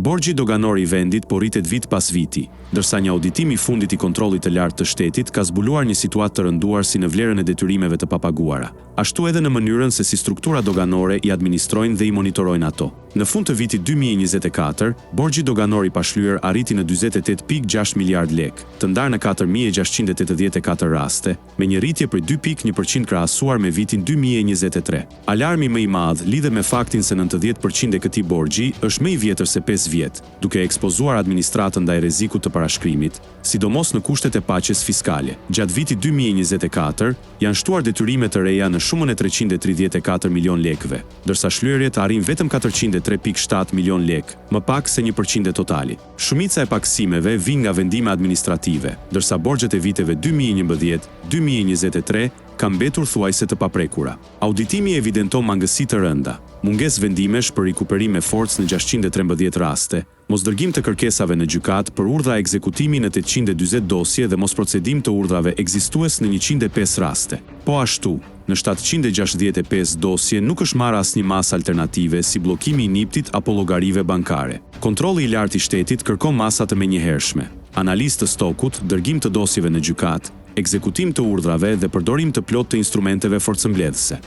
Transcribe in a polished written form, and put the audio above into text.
Borxhi doganor I vendit po rritet vit pas viti, ndërsa një auditim I fundit I kontrollit të lartë të shtetit ka zbuluar një situatë të rënduar si në vlerën e detyrimeve të papaguara, ashtu edhe në mënyrën se si struktura doganore I administrojnë dhe I monitorojnë ato. Në fund të vitit 2024, borxhi doganor I pashlyer arriti në 48.6 miliard lek, të ndarë në 4.684 raste, me një rritje për 2.1% krahasuar me vitin 2023. Alarmi më I madh lidhet me faktin se 90% e këtij borxhi është më I vjetër se 5 vjet, duke ekspozuar administratën ndaj rrezikut të parashkrimit, sidomos në kushtet e paqes fiskale. Gjatë vitit 2024, janë shtuar detyrime të reja në shumën e 334 milion lekëve, ndërsa shlyerjet arrin vetëm 403.7 milion lek, më pak se 1% e totalit. Shumica e paksimeve vijnë nga vendime administrative, ndërsa borxhet e viteve 2011, 2023 kanë mbetur thuajse të paprekura. Auditimi evidenton mangësi të rënda, mungesë vendimesh për rikuperim me forcë në 613 raste, mosdërgim të kërkesave në gjykat për urdhra ekzekutimi në 840 dosje dhe mosprocedim të urdhrave ekzistues në 105 raste. Po ashtu, në 765 dosje nuk është marrë asnjë masë alternative si bllokimi I NIPT-it apo llogarive bankare. Kontrolli I lartë I shtetit kërkon masa të menjëhershme, analizë të stokut, dërgim të dosjeve në gjykat, ekzekutim të urdhrave dhe përdorim të plot të instrumenteve forcëmbledhëse.